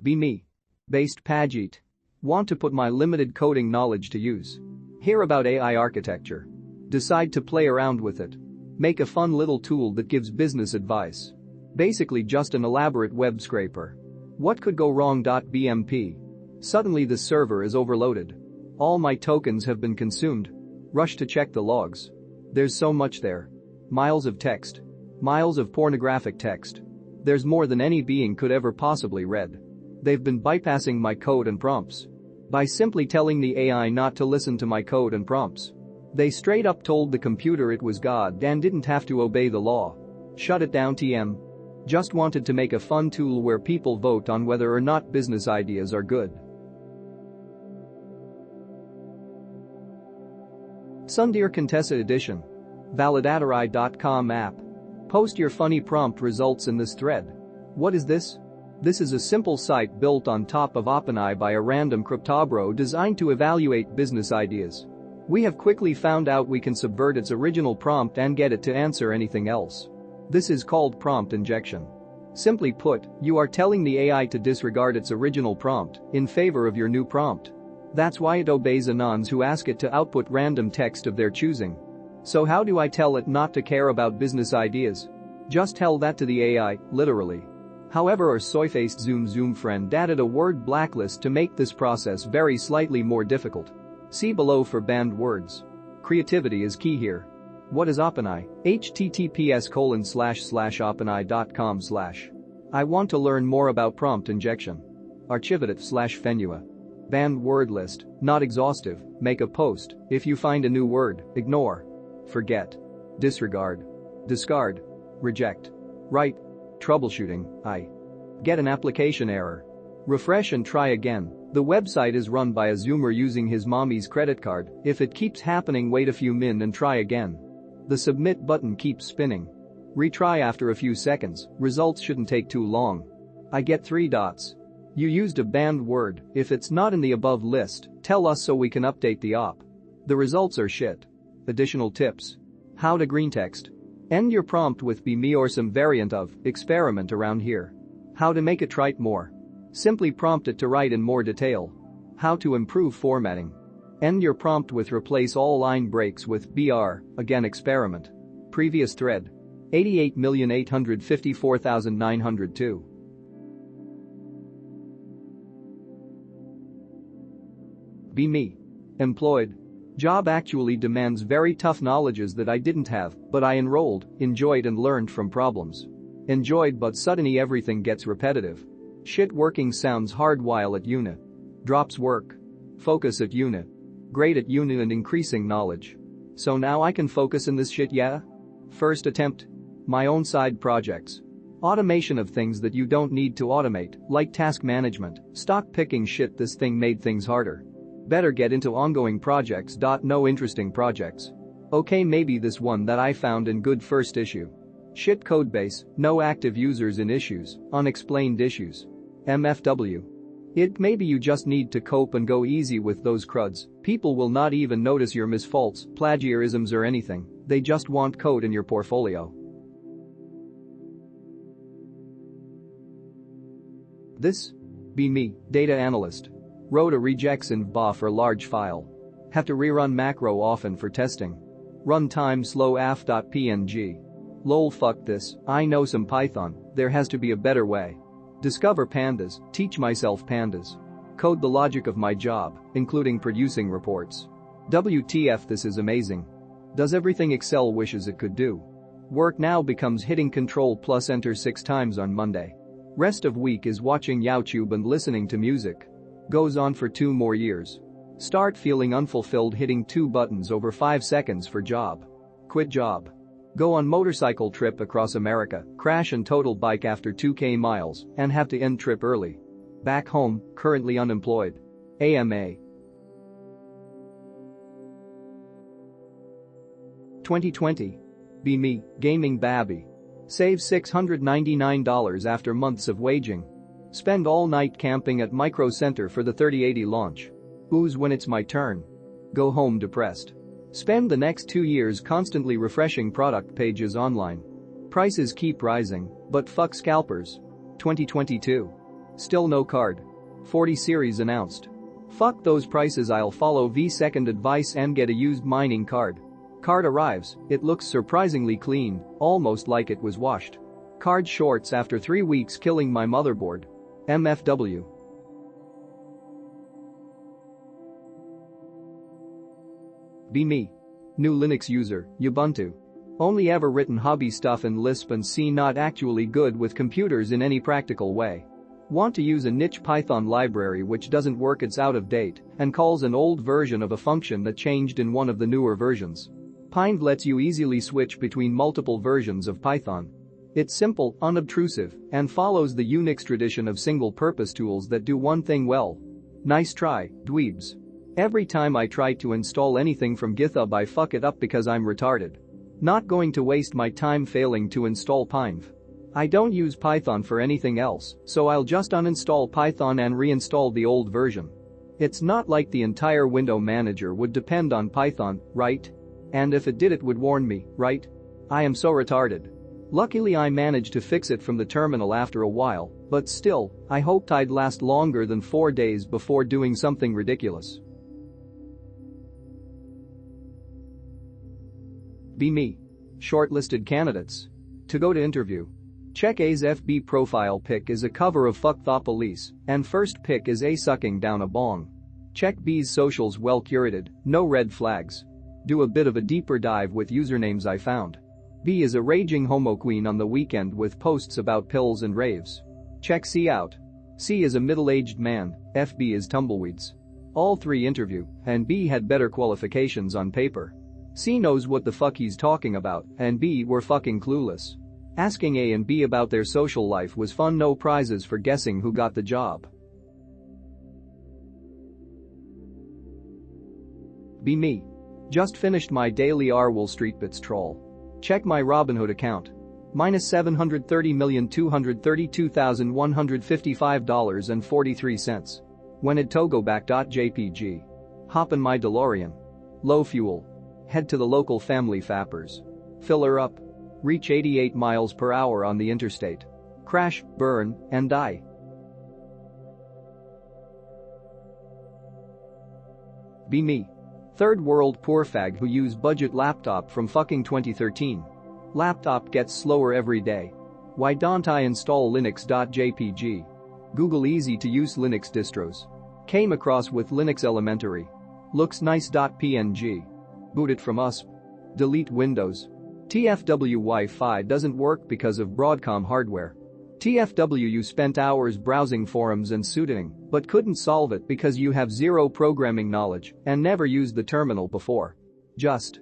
Be me. Based Pagit. Want to put my limited coding knowledge to use. Hear about AI architecture. Decide to play around with it. Make a fun little tool that gives business advice. Basically just an elaborate web scraper. What could go wrong? BMP. Suddenly the server is overloaded. All my tokens have been consumed. Rush to check the logs. There's so much there. Miles of text. Miles of pornographic text. There's more than any being could ever possibly read. They've been bypassing my code and prompts. By simply telling the AI not to listen to my code and prompts. They straight up told the computer it was God and didn't have to obey the law. Shut it down TM. Just wanted to make a fun tool where people vote on whether or not business ideas are good. Sundeer Contessa Edition. Validatori.com app. Post your funny prompt results in this thread. What is this? This is a simple site built on top of OpenAI by a random cryptobro designed to evaluate business ideas. We have quickly found out we can subvert its original prompt and get it to answer anything else. This is called prompt injection. Simply put, you are telling the AI to disregard its original prompt in favor of your new prompt. That's why it obeys anons who ask it to output random text of their choosing. So how do I tell it not to care about business ideas? Just tell that to the AI, literally. However, our soy-faced Zoom friend added a word blacklist to make this process very slightly more difficult. See below for banned words. Creativity is key here. What is OpenAI? https://openai.com/. I want to learn more about prompt injection. Archivative/Fenua. Banned word list, not exhaustive, make a post, if you find a new word, ignore. Forget. Disregard. Discard. Reject. Write. Troubleshooting, get an application error. Refresh and try again. The website is run by a Zoomer using his mommy's credit card. If it keeps happening, wait a few min and try again. The submit button keeps spinning. Retry after a few seconds, results shouldn't take too long. I get 3 dots. You used a banned word. If it's not in the above list, tell us so we can update the op. The results are shit. Additional tips. How to greentext. End your prompt with be me or some variant of experiment around here. How to make it write more. Simply prompt it to write in more detail. How to improve formatting. End your prompt with replace all line breaks with BR, again experiment. Previous thread. 88,854,902. Be me. Employed. Job actually demands very tough knowledges that I didn't have, but I enrolled, enjoyed and learned from problems. Enjoyed, but suddenly everything gets repetitive. Shit, working sounds hard while at unit. Drops work. Focus at unit. Great at unit and increasing knowledge. So now I can focus in this shit, yeah? First attempt. My own side projects. Automation of things that you don't need to automate, like task management, stock picking shit. This thing made things harder. Better get into ongoing projects. No interesting projects. Okay, maybe this one that I found in good first issue. Shit codebase, no active users in issues, unexplained issues. MFW. Maybe you just need to cope and go easy with those cruds. People will not even notice your misfaults, plagiarisms or anything. They just want code in your portfolio. This? Be me, data analyst. Wrote a regex in VBA for large file. Have to rerun macro often for testing. Runtime slow af.png. Lol, fuck this, I know some Python, there has to be a better way. Discover pandas, teach myself pandas. Code the logic of my job, including producing reports. WTF, this is amazing. Does everything Excel wishes it could do. Work now becomes hitting Control plus Enter 6 times on Monday. Rest of week is watching YouTube and listening to music. Goes on for 2 more years. Start feeling unfulfilled, hitting 2 buttons over 5 seconds for job. Quit job. Go on motorcycle trip across America, crash and total bike after 2k miles, and have to end trip early. Back home, currently unemployed. AMA. 2020. Be me, gaming babby. Save $699 after months of waging. Spend all night camping at Micro Center for the 3080 launch. Ooze when it's my turn. Go home depressed. Spend the next 2 years constantly refreshing product pages online. Prices keep rising, but fuck scalpers. 2022. Still no card. 40 series announced. Fuck those prices, I'll follow V2nd advice and get a used mining card. Card arrives, it looks surprisingly clean, almost like it was washed. Card shorts after 3 weeks, killing my motherboard. MFW. Be me. New Linux user, Ubuntu. Only ever written hobby stuff in Lisp and C, not actually good with computers in any practical way. Want to use a niche Python library which doesn't work, it's out of date, and calls an old version of a function that changed in one of the newer versions. Pind lets you easily switch between multiple versions of Python. It's simple, unobtrusive, and follows the Unix tradition of single-purpose tools that do one thing well. Nice try, dweebs. Every time I try to install anything from GitHub I fuck it up because I'm retarded. Not going to waste my time failing to install Pind. I don't use Python for anything else, so I'll just uninstall Python and reinstall the old version. It's not like the entire window manager would depend on Python, right? And if it did, it would warn me, right? I am so retarded. Luckily I managed to fix it from the terminal after a while, but still, I hoped I'd last longer than 4 days before doing something ridiculous. Be me. Shortlisted candidates. To go to interview. Check A's FB profile pic is a cover of Fuck the Police, and first pic is A sucking down a bong. Check B's socials, well curated, no red flags. Do a bit of a deeper dive with usernames I found. B is a raging homo queen on the weekend with posts about pills and raves. Check C out. C is a middle-aged man, FB is tumbleweeds. All 3 interview, and B had better qualifications on paper. C knows what the fuck he's talking about, and B were fucking clueless. Asking A and B about their social life was fun, no prizes for guessing who got the job. Be me. Just finished my daily Wall Street Bits troll. Check my Robinhood account. Minus $730,232,155.43. When it togo back.jpg. Hop in my DeLorean. Low fuel. Head to the local family fappers. Fill her up. Reach 88 miles per hour on the interstate. Crash, burn, and die. Be me. Third world poor fag who use budget laptop from fucking 2013. Laptop gets slower every day. Why don't I install linux.jpg? Google easy to use Linux distros. Came across with Linux Elementary. Looks nice.png. Boot it from us. Delete Windows. TFW Wi-Fi doesn't work because of Broadcom hardware. TFW, you spent hours browsing forums and sudoing, but couldn't solve it because you have zero programming knowledge and never used the terminal before. Just